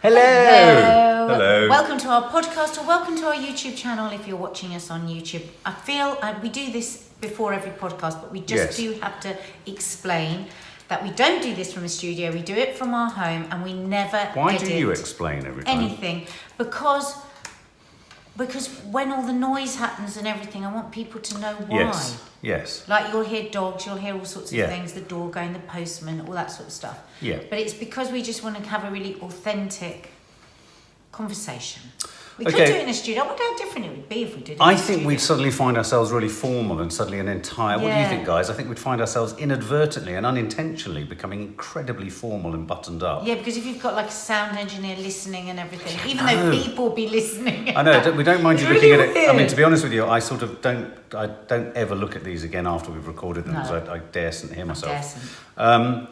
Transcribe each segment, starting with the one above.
Hello. Hello. Welcome to our podcast or welcome to our YouTube channel if you're watching us on YouTube. I feel we do this before every podcast, but we just do have to explain that we don't do this from a studio. We do it from our home and we never Why do you explain every time? Anything. Because when all the noise happens and everything, I want people to know why. Yes. Like you'll hear dogs, you'll hear all sorts of things, the door going, the postman, all that sort of stuff. Yeah. But it's because we just want to have a really authentic conversation. We could do it in a studio. I wonder how different it would be if we did it I think we'd suddenly find ourselves really formal and suddenly an entire... What do you think, guys? I think we'd find ourselves inadvertently and unintentionally becoming incredibly formal and buttoned up. Yeah, because if you've got like a sound engineer listening and everything, even though people be listening... I know, we don't mind you looking at it. Weird. I mean, to be honest with you, I sort of don't ever look at these again after we've recorded them because I daresn't hear myself. Well,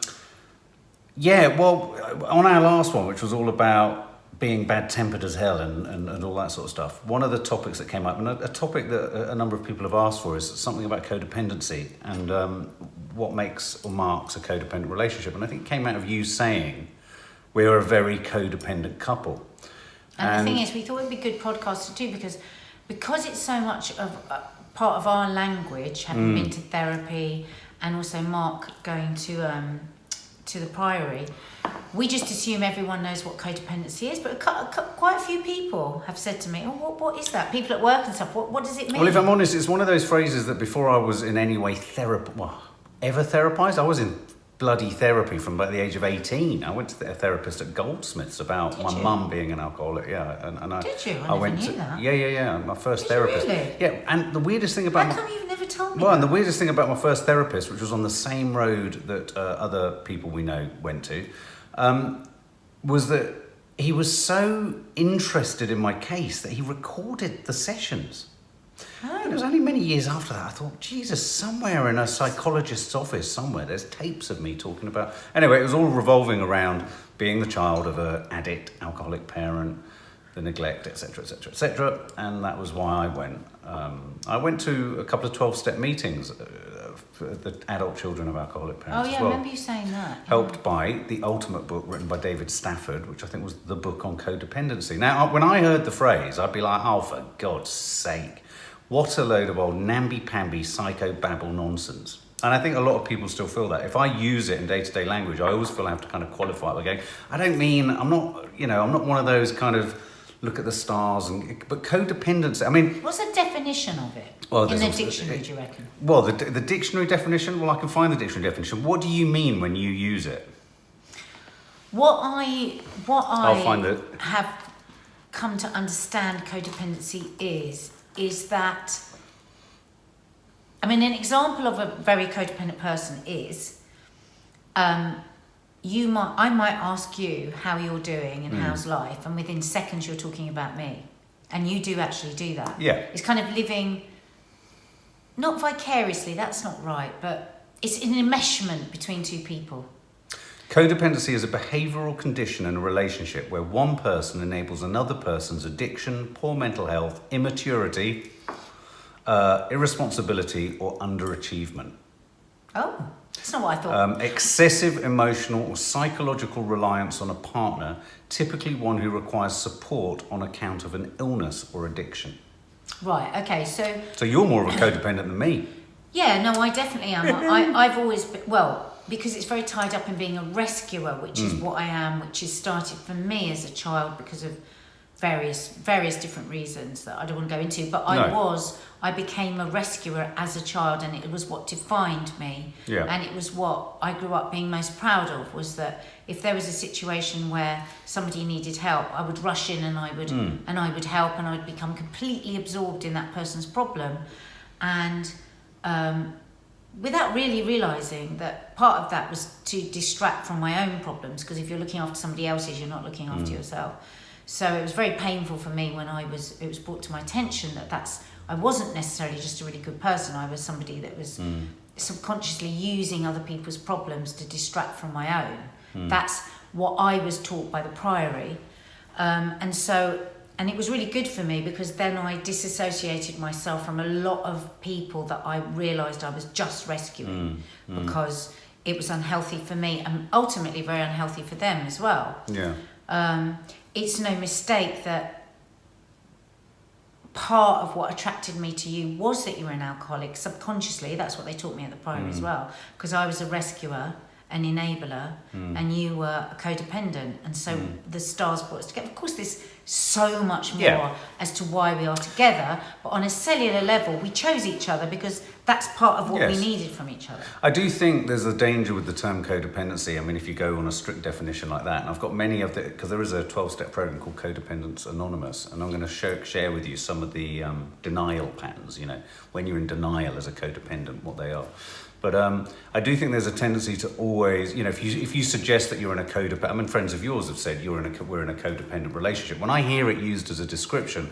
on our last one, which was all about being bad-tempered as hell and all that sort of stuff. One of the topics that came up, and a topic that a number of people have asked for, is something about codependency and what makes or marks a codependent relationship. And I think it came out of you saying we're a very codependent couple. And the thing is, we thought it would be a good podcast to do because it's so much of part of our language, having been to therapy and also Mark going to the Priory. We just assume everyone knows what codependency is, but quite a few people have said to me, "Oh, what is that?" People at work and stuff. What does it mean? Well, if I'm honest, it's one of those phrases that before I was in any way ever therapized. I was in bloody therapy from about the age of 18. I went to a therapist at Goldsmiths about my mum being an alcoholic. Yeah, and I did you? I went knew to that. Yeah. My first therapist. Really? Yeah, and the weirdest thing about how come you've never told me? Well, and the weirdest thing about my first therapist, which was on the same road that other people we know went to, was that he was so interested in my case that he recorded the sessions. Oh. And it was only many years after that I thought, Jesus, somewhere in a psychologist's office somewhere, there's tapes of me talking about... Anyway, it was all revolving around being the child of an addict, alcoholic parent, the neglect, etc., etc., etc. And that was why I went. I went to a couple of 12-step meetings for the adult children of alcoholic parents as well. I remember you saying that. Helped by the ultimate book written by David Stafford, which I think was the book on codependency. Now, when I heard the phrase, I'd be like, oh, for God's sake, what a load of old namby-pamby psycho-babble nonsense. And I think a lot of people still feel that. If I use it in day-to-day language, I always feel I have to kind of qualify it by going, I'm not one of those kind of look at the stars, but codependency, I mean... What's the definition of it in the dictionary, do you reckon? Well, the dictionary definition, I can find the dictionary definition. What do you mean when you use it? What I find it. have come to understand codependency is that... I mean, an example of a very codependent person is... I might ask you how you're doing and how's life, and within seconds you're talking about me. And you do actually do that. Yeah. It's kind of living, not vicariously, that's not right, but it's an enmeshment between two people. Codependency is a behavioural condition in a relationship where one person enables another person's addiction, poor mental health, immaturity, irresponsibility, or underachievement. Oh. That's not what I thought. Excessive emotional or psychological reliance on a partner, typically one who requires support on account of an illness or addiction. Right, okay, So you're more of a codependent than me. Yeah, no, I definitely am. I've always been, because it's very tied up in being a rescuer, which is what I am, which has started for me as a child because of various different reasons that I don't want to go into, but I became a rescuer as a child, and it was what defined me. Yeah. And it was what I grew up being most proud of, was that if there was a situation where somebody needed help, I would rush in and I would help, and I would become completely absorbed in that person's problem, and without really realising that part of that was to distract from my own problems, because if you're looking after somebody else's, you're not looking after yourself. So it was very painful for me when it was brought to my attention that I wasn't necessarily just a really good person. I was somebody that was subconsciously using other people's problems to distract from my own. That's what I was taught by the Priory. And it was really good for me, because then I disassociated myself from a lot of people that I realised I was just rescuing because it was unhealthy for me and ultimately very unhealthy for them as well. Yeah. It's no mistake that part of what attracted me to you was that you were an alcoholic. Subconsciously, that's what they taught me at the Priory as well, because I was a rescuer, an enabler, and you were a codependent, and so the stars brought us together. Of course, there's so much more as to why we are together, but on a cellular level, we chose each other because that's part of what we needed from each other. I do think there's a danger with the term codependency. I mean, if you go on a strict definition like that, and I've got many of the, because there is a 12-step program called Codependence Anonymous, and I'm going to share with you some of the denial patterns, when you're in denial as a codependent, what they are. But I do think there's a tendency to always, if you suggest that you're in a codependent, I mean, friends of yours have said we're in a codependent relationship. When I hear it used as a description,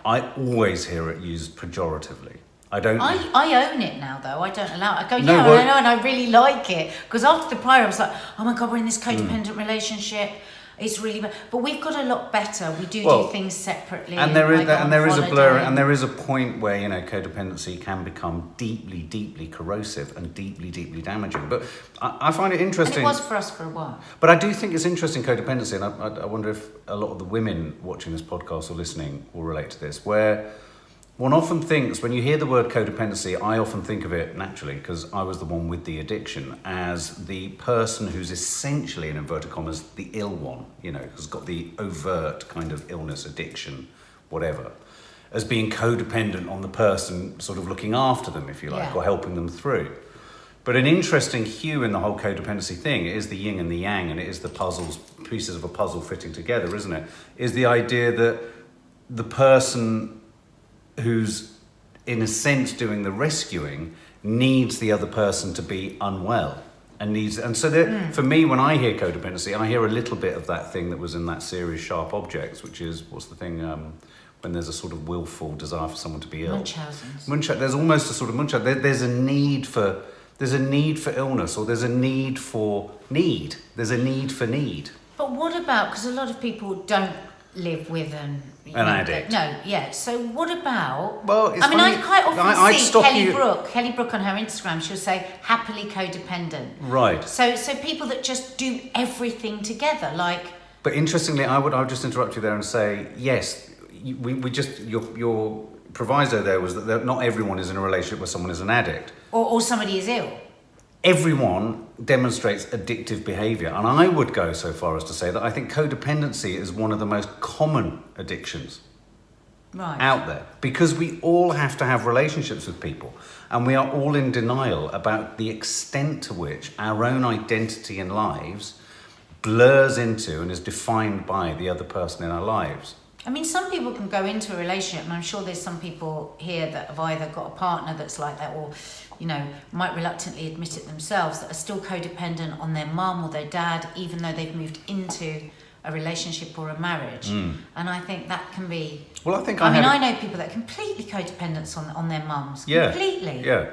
I always hear it used pejoratively. I own it now, though. I don't allow it. I go, I know, and I really like it. Because after the Priory, I was like, oh my God, we're in this codependent relationship. It's really bad. But we've got a lot better. We do things separately. And there is a blur, and there is a point where, codependency can become deeply, deeply corrosive and deeply, deeply damaging. But I find it interesting. And it was for us for a while. But I do think it's interesting, codependency, and I wonder if a lot of the women watching this podcast or listening will relate to this, where one often thinks, when you hear the word codependency, I often think of it naturally, because I was the one with the addiction, as the person who's essentially, in inverted commas, the ill one, who's got the overt kind of illness, addiction, whatever, as being codependent on the person sort of looking after them, if you like, or helping them through. But an interesting hue in the whole codependency thing is the yin and the yang, and it is the pieces of a puzzle fitting together, isn't it? Is the idea that the person who's in a sense doing the rescuing needs the other person to be unwell and so for me, when I hear codependency, I hear a little bit of that thing that was in that series Sharp Objects, which is what's the thing when there's a sort of willful desire for someone to be ill. Munchausen. There's almost a sort of Munchausen. There's a need for illness, or there's a need for need. There's a need for need. But what about, because a lot of people don't live with an addict. So what about? Well, it's funny. I quite often see Kelly Brook on her Instagram. She'll say happily codependent. Right. So people that just do everything together, like. But interestingly, I would just interrupt you there and say yes. We just your proviso there was that not everyone is in a relationship where someone is an addict or somebody is ill. Everyone demonstrates addictive behaviour, and I would go so far as to say that I think codependency is one of the most common addictions out there, because we all have to have relationships with people, and we are all in denial about the extent to which our own identity and lives blurs into and is defined by the other person in our lives. I mean, some people can go into a relationship, and I'm sure there's some people here that have either got a partner that's like that, or might reluctantly admit it themselves, that are still codependent on their mum or their dad, even though they've moved into a relationship or a marriage. And I think that can be. Well, I know people that are completely codependent on their mums. Completely. Yeah.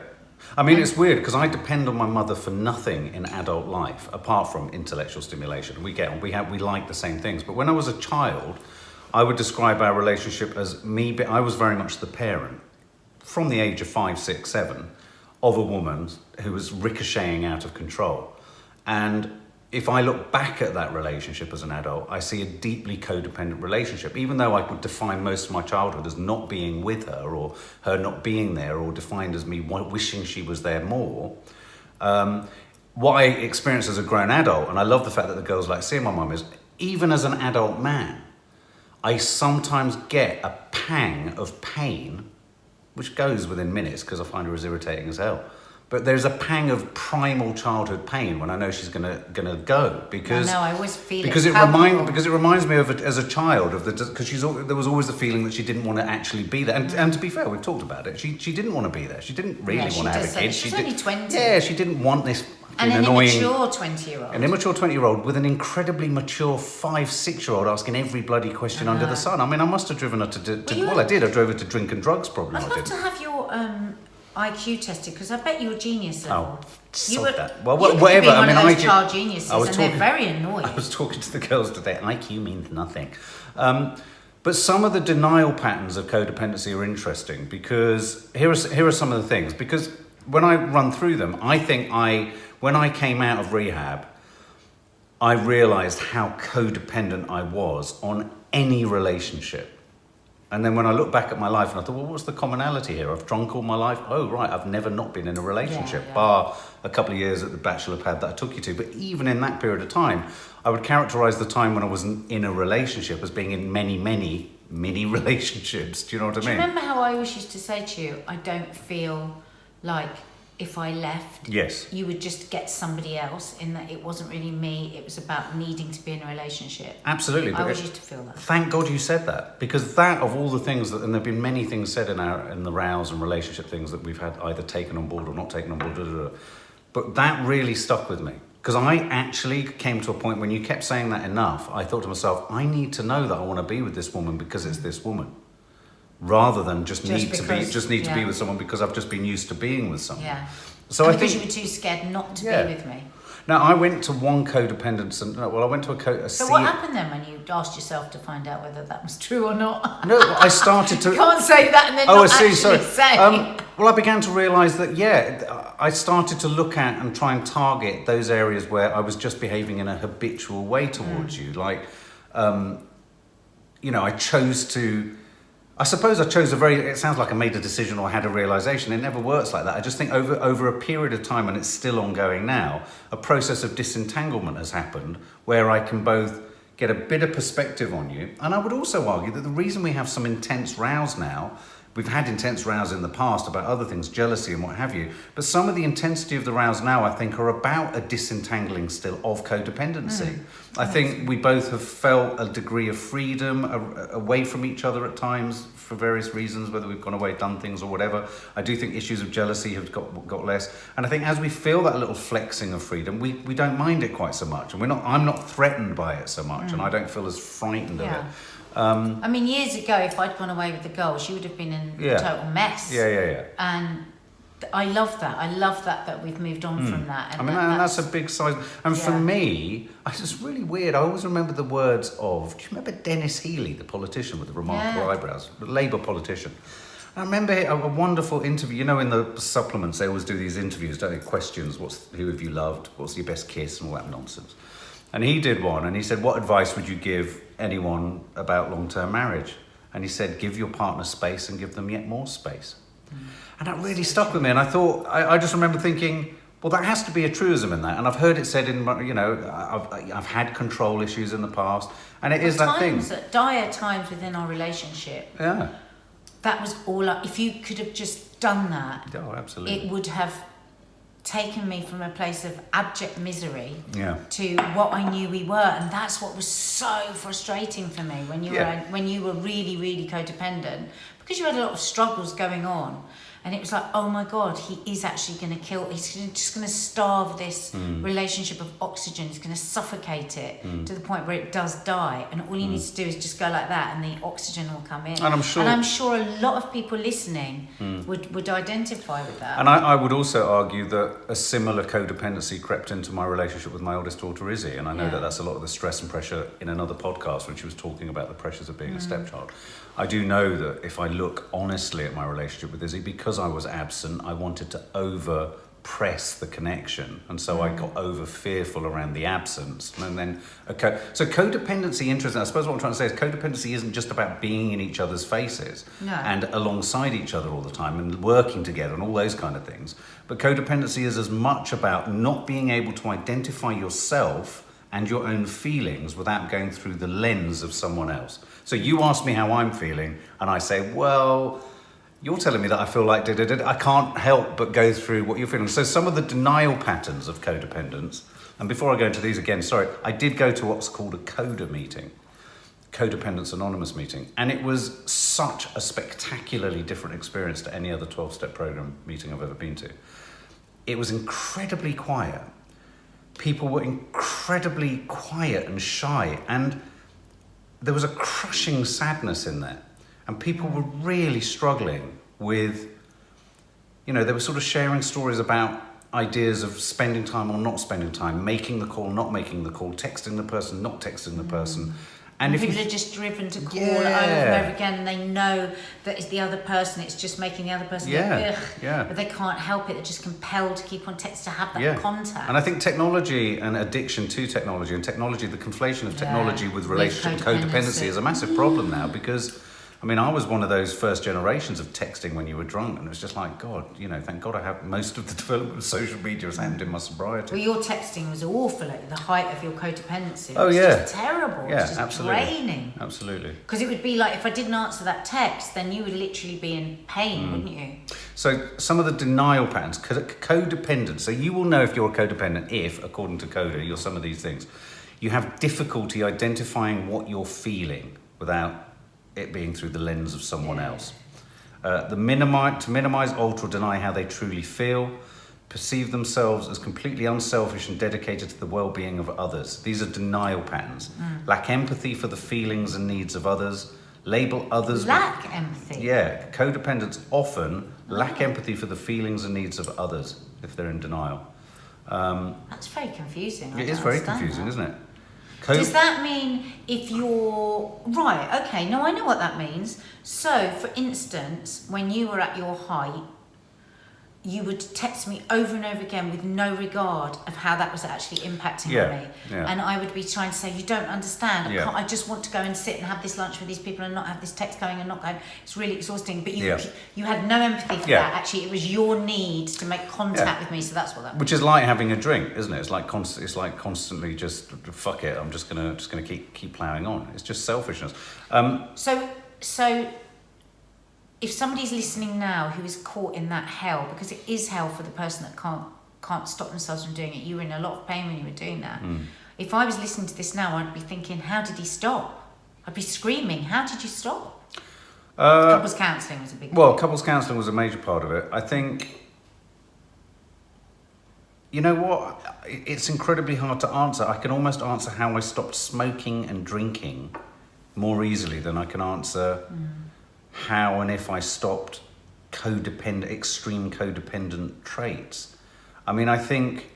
I mean, it's weird because I depend on my mother for nothing in adult life apart from intellectual stimulation. We like the same things. But when I was a child, I would describe our relationship as me. I was very much the parent from the age of 5, 6, 7 of a woman who was ricocheting out of control. And if I look back at that relationship as an adult, I see a deeply codependent relationship, even though I could define most of my childhood as not being with her, or her not being there, or defined as me wishing she was there more. What I experienced as a grown adult, and I love the fact that the girls like seeing my mum, is even as an adult man, I sometimes get a pang of pain, which goes within minutes because I find her as irritating as hell. But there's a pang of primal childhood pain when I know she's gonna go, because I always feel because it reminds me of it as a child because there was always the feeling that she didn't want to actually be there. And to be fair, we've talked about it. She didn't want to be there. She didn't really want to have a kid. She's only 20. Yeah, she didn't want this. And an annoying, immature 20-year-old. An immature 20-year-old with an incredibly mature 5, 6-year-old asking every bloody question under the sun. I mean, I must have driven her I did. I drove her to drink and drugs, probably. I'd love to have your IQ tested, because I bet you're genius level. Whatever. I mean, those child geniuses, they're very annoying. I was talking to the girls today. IQ means nothing. But some of the denial patterns of codependency are interesting, because here are some of the things. Because when I run through them, I think when I came out of rehab, I realized how codependent I was on any relationship. And then when I look back at my life and I thought, well, what's the commonality here? I've drunk all my life. Oh, right, I've never not been in a relationship, bar a couple of years at the bachelor pad that I took you to. But even in that period of time, I would characterize the time when I wasn't in a relationship as being in many, many mini relationships. Do you know what I mean? Do you remember how I always used to say to you, I don't feel like if I left, yes, you would just get somebody else, in that it wasn't really me, it was about needing to be in a relationship. Absolutely. I always used to feel that. Thank God you said that, because that, of all the things that, and there have been many things said in the rows and relationship things that we've had either taken on board or not taken on board, but that really stuck with me. Because I actually came to a point when you kept saying that enough, I thought to myself, I need to know that I want to be with this woman because it's this woman. Rather than just need to be with someone because I've just been used to being with someone. Yeah. So and I think you were too scared not to be with me. Now I went to one codependence, and I went to So what happened then when you asked yourself to find out whether that was true or not? No, I started to. You can't say that and then not actually say. Well, I began to realise that I started to look at and try and target those areas where I was just behaving in a habitual way towards you. Like, I chose to. I suppose I chose it sounds like I made a decision or had a realisation. It never works like that. I just think over a period of time, and it's still ongoing now, a process of disentanglement has happened where I can both get a bit of perspective on you. And I would also argue that the reason we have some intense rows now, we've had intense rows in the past about other things, jealousy and what have you, but some of the intensity of the rows now, I think, are about a disentangling still of codependency. I think we both have felt a degree of freedom away from each other at times for various reasons, whether we've gone away, done things or whatever. I do think issues of jealousy have got less. And I think as we feel that little flexing of freedom, we don't mind it quite so much. And I'm not threatened by it so much, and I don't feel as frightened of it. I mean, years ago, if I'd gone away with the girl, she would have been in a total mess. Yeah. And I love that. I love that we've moved on from that. And that's a big size. And for me, it's really weird. I always remember the words of, do you remember Dennis Healey, the politician with the remarkable eyebrows, the Labour politician? I remember a wonderful interview. You know, in the supplements, they always do these interviews, don't they? Questions, who have you loved? What's your best kiss? And all that nonsense. And he did one, and he said, what advice would you give anyone about long-term marriage? And he said, give your partner space and give them yet more space. And that really stuck with me. And I thought, I just remember thinking, well, that has to be a truism in that. And I've heard it said I've had control issues in the past. And it is that thing. At dire times within our relationship. Yeah. That was all if you could have just done that. Oh, absolutely. It would have taken me from a place of abject misery to what I knew we were. And that's what was so frustrating for me when you were really, really codependent, because you had a lot of struggles going on. And it was like, oh my God, he is actually going to he's just going to starve this relationship of oxygen. He's going to suffocate it to the point where it does die. And all he needs to do is just go like that and the oxygen will come in. And I'm sure a lot of people listening would identify with that. And I would also argue that a similar codependency crept into my relationship with my oldest daughter, Izzy. And I know that that's a lot of the stress and pressure in another podcast when she was talking about the pressures of being a stepchild. I do know that if I look honestly at my relationship with Izzy, because I was absent, I wanted to over-press the connection. And so I got over-fearful around the absence. And then, so codependency, interesting. I suppose what I'm trying to say is codependency isn't just about being in each other's faces and alongside each other all the time and working together and all those kind of things. But codependency is as much about not being able to identify yourself and your own feelings without going through the lens of someone else. So you ask me how I'm feeling, and I say, well, you're telling me that I feel like I can't help but go through what you're feeling. So some of the denial patterns of codependence, and before I go into these again, I did go to what's called a CODA meeting, Codependence Anonymous meeting, and it was such a spectacularly different experience to any other 12-step program meeting I've ever been to. It was incredibly quiet. People were incredibly quiet and shy, and there was a crushing sadness in there. And people were really struggling with, they were sort of sharing stories about ideas of spending time or not spending time, making the call, not making the call, texting the person, not texting the person. And if people you are just driven to call over and over again, and they know that it's the other person, it's just making the other person go, ugh, but they can't help it, they're just compelled to keep on text to have that contact. And I think technology and addiction to technology, and technology, the conflation of technology with relationship and codependency is a massive problem now, because I mean, I was one of those first generations of texting when you were drunk, and it was just like, God, you know, thank God I have most of the development of social media has happened in my sobriety. Well, your texting was awful at the height of your codependency. It Oh, was yeah. just terrible. Yeah, it was just absolutely. draining. Absolutely. Because it would be like, if I didn't answer that text, then you would literally be in pain, wouldn't you? So some of the denial patterns, codependent. So you will know if you're a codependent if, according to Coda, you're some of these things. You have difficulty identifying what you're feeling without it being through the lens of someone else. To minimize, alter, or deny how they truly feel, perceive themselves as completely unselfish and dedicated to the well-being of others. These are denial patterns. Lack empathy for the feelings and needs of others. Label others. Lack empathy? Yeah, codependents often lack empathy for the feelings and needs of others if they're in denial. That's very confusing. It is very confusing, isn't it? Does that mean if you're... Right, okay, no, I know what that means. So, for instance, when you were at your height, you would text me over and over again with no regard of how that was actually impacting on me. Yeah. And I would be trying to say, you don't understand. I Yeah. just want to go and sit and have this lunch with these people and not have this text going and not going. It's really exhausting. But you had no empathy for that. Actually, it was your need to make contact with me. So that's what that was. Which is like having a drink, isn't it? It's like constantly just fuck it. I'm just gonna keep ploughing on. It's just selfishness. So if somebody's listening now who is caught in that hell, because it is hell for the person that can't stop themselves from doing it. You were in a lot of pain when you were doing that. If I was listening to this now, I'd be thinking, how did he stop? I'd be screaming, how did you stop? Couples counselling was a big Well, couples counselling was a major part of it. I think, you know what? It's incredibly hard to answer. I can almost answer how I stopped smoking and drinking more easily than I can answer how and if I stopped extreme codependent traits. I mean, I think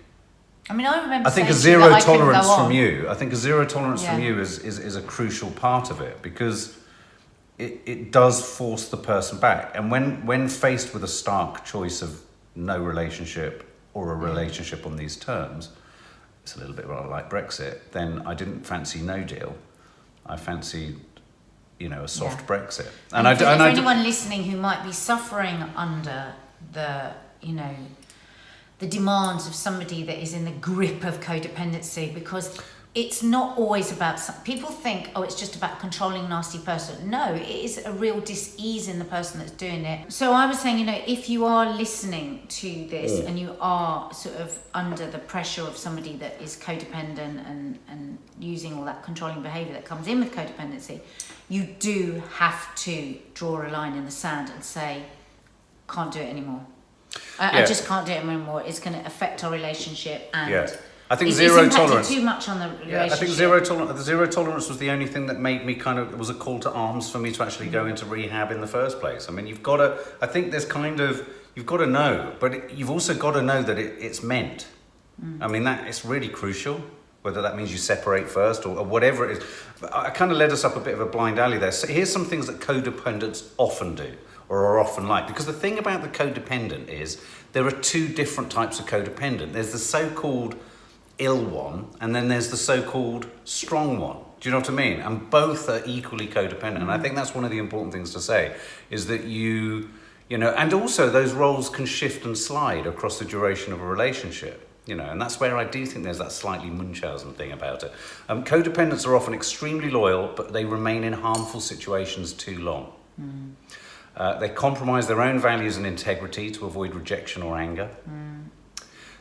I remember. I think a zero tolerance from you. I think a zero tolerance from you is a crucial part of it, because it does force the person back. And when faced with a stark choice of no relationship or a relationship on these terms, it's a little bit like Brexit. Then I didn't fancy no deal. I fancied, a soft Brexit. And for anyone listening who might be suffering under the demands of somebody that is in the grip of codependency, because it's not always about... People think, it's just about controlling a nasty person. No, it is a real dis-ease in the person that's doing it. So I was saying, if you are listening to this and you are sort of under the pressure of somebody that is codependent and using all that controlling behaviour that comes in with codependency, you do have to draw a line in the sand and say, can't do it anymore. I just can't do it anymore. It's going to affect our relationship, and I think it's zero impacted tolerance. too much on the relationship. I think zero tolerance was the only thing that made me it was a call to arms for me to actually go into rehab in the first place. I mean, you've got to. I think there's you've got to know, but you've also got to know that it's meant. I mean, that it's really crucial. Whether that means you separate first or whatever it is. I kind of led us up a bit of a blind alley there. So here's some things that codependents often do, or are often like. Because the thing about the codependent is there are two different types of codependent. There's the so-called ill one, and then there's the so-called strong one. Do you know what I mean? And both are equally codependent. And I think that's one of the important things to say, is that and also those roles can shift and slide across the duration of a relationship. And that's where I do think there's that slightly Munchausen thing about it. Codependents are often extremely loyal, but they remain in harmful situations too long. They compromise their own values and integrity to avoid rejection or anger.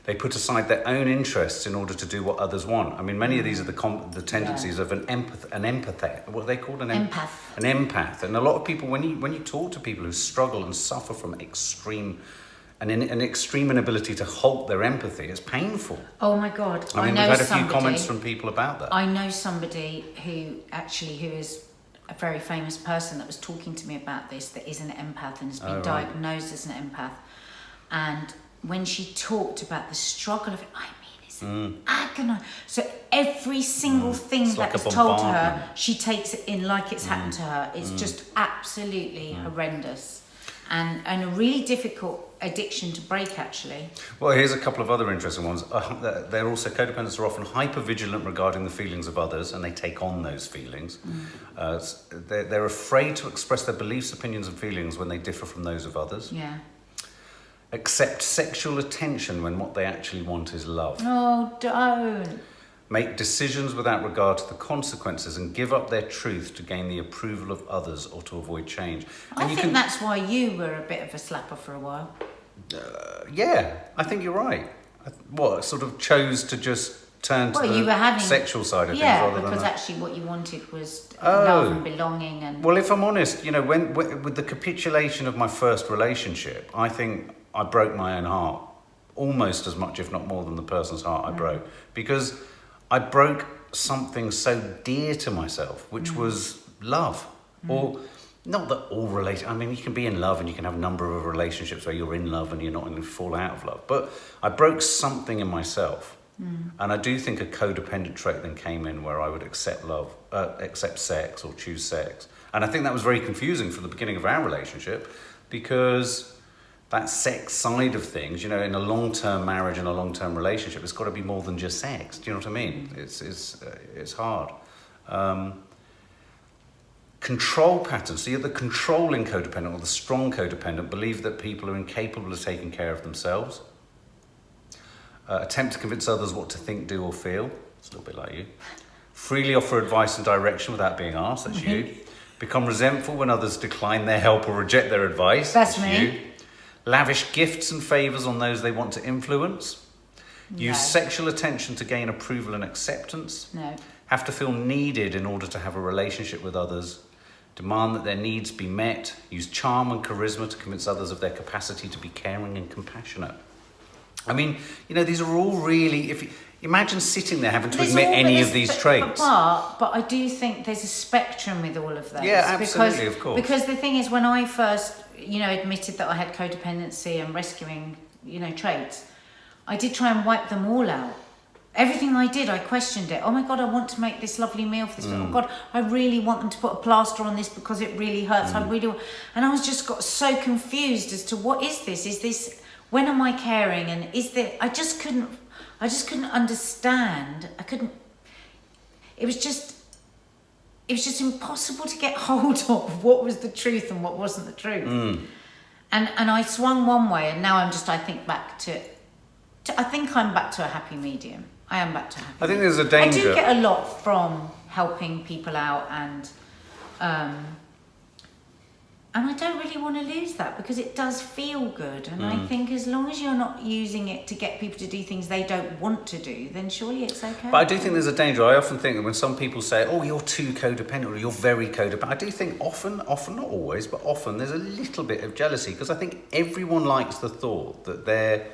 They put aside their own interests in order to do what others want. I mean, many of these are the tendencies of an empath. What are they called? An empath. An empath. And a lot of people, when you talk to people who struggle and suffer from an extreme inability to halt their empathy, it's painful. Oh my God! I mean, we've had a few comments from people about that. I know somebody who is a very famous person that was talking to me about this, that is an empath and has been diagnosed as an empath. And when she talked about the struggle of it, I mean, it's Agonizing. So every single thing It's that like a is told to her, bombardment. she takes it in like it's happened to her. It's just absolutely horrendous. And a really difficult addiction to break, actually. Well, here's a couple of other interesting ones. They're also, codependents are often hyper-vigilant regarding the feelings of others, and they take on those feelings. They're afraid to express their beliefs, opinions, and feelings when they differ from those of others. Yeah. Accept sexual attention when what they actually want is love. Oh, don't. Make decisions without regard to the consequences and give up their truth to gain the approval of others or to avoid change. I think that's why you were a bit of a slapper for a while. Yeah, I think you're right. Sort of chose to just turn to you were having sexual side of things rather than because that. actually what you wanted was love and belonging and... Well, if I'm honest, when with the capitulation of my first relationship, I think I broke my own heart almost as much, if not more, than the person's heart I broke, because I broke something so dear to myself, which was love. Or not that all relationships, I mean, you can be in love and you can have a number of relationships where you're in love and you're not going to fall out of love. But I broke something in myself. And I do think a codependent trait then came in where I would accept accept sex or choose sex. And I think that was very confusing from the beginning of our relationship, because that sex side of things, in a long-term marriage and a long-term relationship, it's got to be more than just sex. Do you know what I mean? It's hard. Control patterns. So you're the controlling codependent or the strong codependent believe that people are incapable of taking care of themselves. Attempt to convince others what to think, do, or feel. It's a little bit like you. Freely offer advice and direction without being asked. That's you. Become resentful when others decline their help or reject their advice. That's me. You. Lavish gifts and favours on those they want to influence. Use sexual attention to gain approval and acceptance. No. Have to feel needed in order to have a relationship with others. Demand that their needs be met. Use charm and charisma to convince others of their capacity to be caring and compassionate. I mean, these are all really... Imagine sitting there having to admit any of these traits. But I do think there's a spectrum with all of those. Yeah, absolutely, of course. Because the thing is, when I first, admitted that I had codependency and rescuing, traits, I did try and wipe them all out. Everything I did, I questioned it. Oh my God, I want to make this lovely meal for this. Oh God, I really want them to put a plaster on this because it really hurts. I really want... And I was just got so confused as to what is this? Is this... When am I caring? And is there... I just couldn't understand. It was just impossible to get hold of what was the truth and what wasn't the truth. And I swung one way, and now I think I'm back to a happy medium. I am back to a happy medium. I think there's a danger. I do get a lot from helping people out, and I don't really want to lose that because it does feel good. And I think as long as you're not using it to get people to do things they don't want to do, then surely it's okay. But I do think there's a danger. I often think that when some people say, oh, you're too codependent or you're very codependent, I do think often, not always, but often there's a little bit of jealousy, because I think everyone likes the thought that they're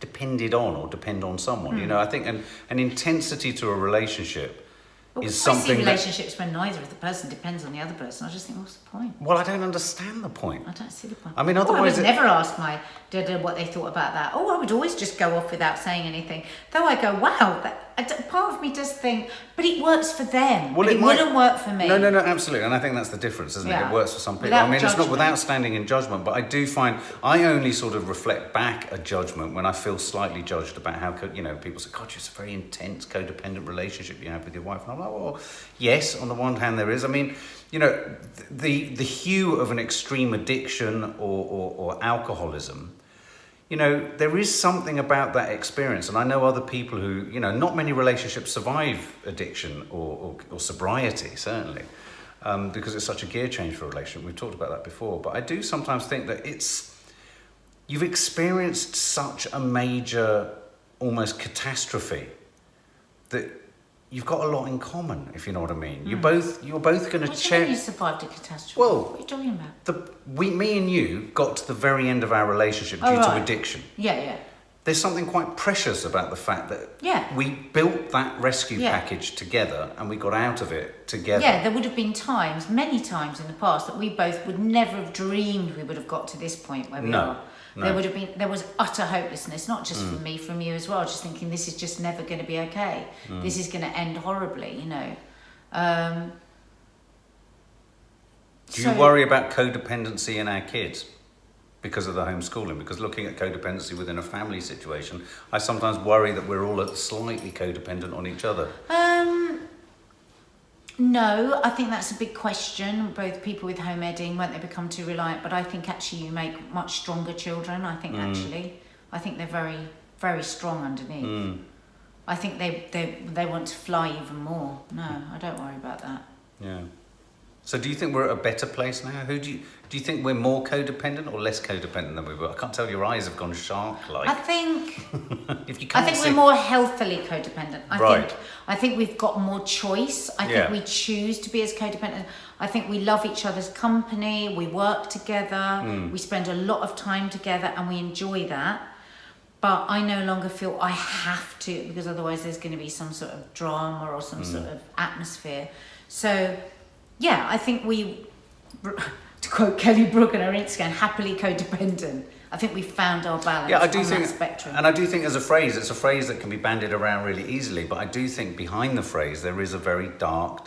depended on or depend on someone. I think an intensity to a relationship is something. I see relationships when neither of the person depends on the other person. I just think, what's the point? Well, I don't understand the point. I don't see the point. I mean, otherwise... I would never ask my dad what they thought about that. I would always just go off without saying anything. Though I go, wow, part of me does think, but it works for them. Well, it wouldn't work for me. No, absolutely. And I think that's the difference, isn't it? It works for some people. Without it's not judgment. without standing in judgment, but I do find I only sort of reflect back a judgment when I feel slightly judged about how, people say, God, it's a very intense codependent relationship you have with your wife. And I'm like, well, yes, on the one hand there is. I mean, the hue of an extreme addiction or alcoholism, there is something about that experience. And I know other people who, not many relationships survive addiction or sobriety, certainly, because it's such a gear change for a relationship. We've talked about that before. But I do sometimes think that you've experienced such a major, almost catastrophe, that you've got a lot in common, if you know what I mean. You're both going to check. You survived a catastrophe. Well, what are you talking about? Me and you got to the very end of our relationship due to addiction. Yeah. There's something quite precious about the fact that we built that rescue package together and we got out of it together. Yeah, there would have been many times in the past, that we both would never have dreamed we would have got to this point where we are. No. There was utter hopelessness, not just from me, from you as well, just thinking this is just never going to be okay. This is going to end horribly, you know. Do you worry about codependency in our kids because of the homeschooling? Because looking at codependency within a family situation, I sometimes worry that we're all slightly codependent on each other. No, I think that's a big question. Both people with home edding, won't they become too reliant? But I think actually you make much stronger children. I think I think they're very, very strong underneath. I think they want to fly even more. No, I don't worry about that. Yeah. So do you think we're at a better place now? Do you think we're more codependent or less codependent than we were? I can't tell, your eyes have gone shark-like. I think if you can't we're more healthily codependent. Right. I think we've got more choice. I think we choose to be as codependent. I think we love each other's company, we work together, we spend a lot of time together and we enjoy that. But I no longer feel I have to, because otherwise there's going to be some sort of drama or some sort of atmosphere. So yeah, I think we, to quote Kelly Brook on her Instagram, happily codependent. I think we found our balance on that spectrum. And I do think as a phrase, it's a phrase that can be bandied around really easily, but I do think behind the phrase there is a very dark,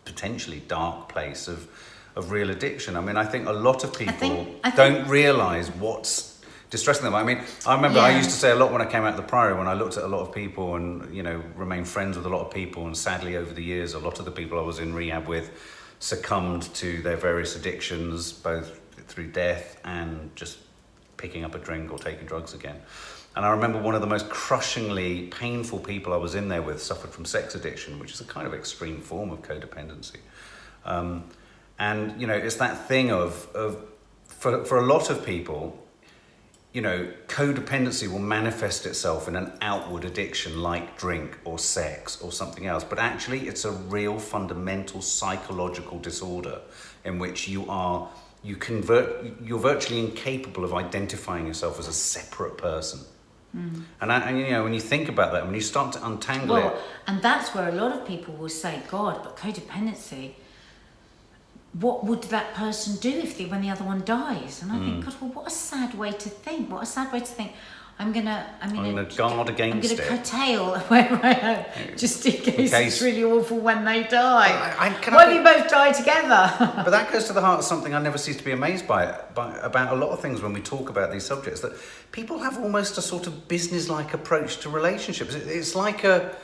potentially dark place of real addiction. I mean, I think a lot of people don't realise what's distressing them. I mean, I remember I used to say a lot when I came out of the Priory, when I looked at a lot of people and, you know, remained friends with a lot of people, and sadly over the years, a lot of the people I was in rehab with succumbed to their various addictions, both through death and just picking up a drink or taking drugs again. And I remember one of the most crushingly painful people I was in there with suffered from sex addiction, which is a kind of extreme form of codependency. And, you know, it's that thing of for a lot of people, you know, codependency will manifest itself in an outward addiction like drink or sex or something else. But actually, it's a real fundamental psychological disorder in which you're virtually incapable of identifying yourself as a separate person. And you know, when you think about that, when you start to untangle it. And that's where a lot of people will say, God, but codependency, what would that person do when the other one dies? And I think, God, well, what a sad way to think. What a sad way to think. I'm gonna guard against it. I'm gonna curtail where I am, just in case it's really awful when they die. Why don't you both die together? But that goes to the heart of something I never cease to be amazed by about a lot of things when we talk about these subjects, that people have almost a sort of business-like approach to relationships. It's like a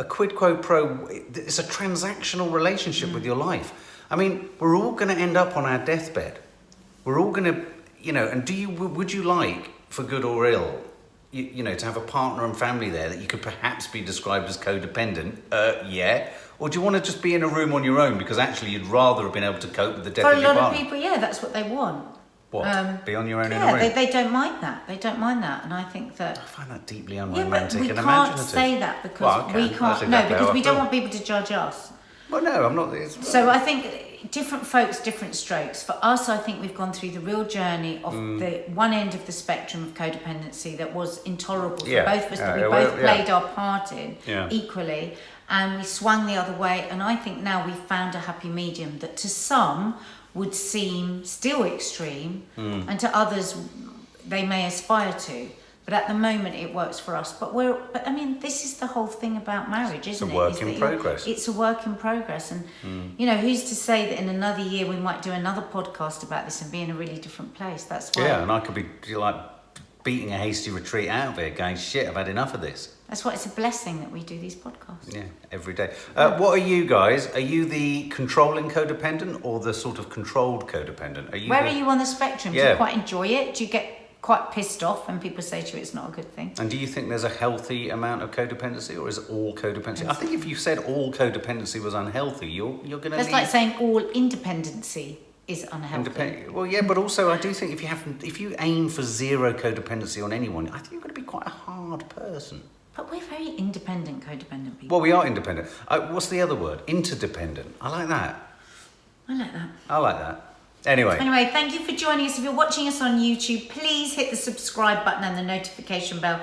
quid pro quo. It's a transactional relationship with your life. I mean, we're all going to end up on our deathbed. We're all going to, you know, and would you like, for good or ill, you know, to have a partner and family there that you could perhaps be described as codependent? Yeah. Or do you want to just be in a room on your own because actually you'd rather have been able to cope with the death of your partner? For a lot of people, yeah, that's what they want. What? Be on your own in a room? Yeah, they don't mind that. They don't mind that. And I think that... I find that deeply unromantic and imaginative. We can't say that because we can't... No, because we don't want people to judge us. Well, no, I'm not... So I think different folks, different strokes. For us, I think we've gone through the real journey of the one end of the spectrum of codependency that was intolerable for both of us, that we both played our part in equally, and we swung the other way. And I think now we've found a happy medium that to some would seem still extreme, and to others they may aspire to. But at the moment, it works for us. But I mean, this is the whole thing about marriage, isn't it? It's a work in progress. It's a work in progress. And, you know, who's to say that in another year we might do another podcast about this and be in a really different place? That's why. Yeah, and I could be like beating a hasty retreat out of it, going, shit, I've had enough of this. That's why it's a blessing that we do these podcasts. Yeah, every day. What are you guys? Are you the controlling codependent or the sort of controlled codependent? Where are you on the spectrum? Do you quite enjoy it? Do you get quite pissed off when people say to you it's not a good thing? And do you think there's a healthy amount of codependency, or is it all codependency? I think if you said all codependency was unhealthy, you're going to... That's like saying all independency is unhealthy. Well, yeah, but also I do think if you aim for zero codependency on anyone, I think you're going to be quite a hard person. But we're very independent, codependent people. Well, we are independent. What's the other word? Interdependent. I like that. I like that. Anyway, thank you for joining us. If you're watching us on YouTube, please hit the subscribe button and the notification bell.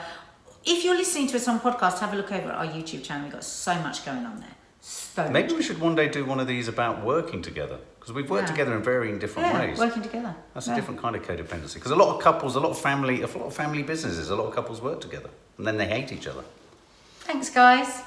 If you're listening to us on podcast, have a look over at our YouTube channel. We've got so much going on there. So Maybe we should one day do one of these about working together, because we've worked together in varying different ways. working together. That's a different kind of codependency. Because a lot of couples, a lot of family businesses, a lot of couples work together and then they hate each other. Thanks, guys.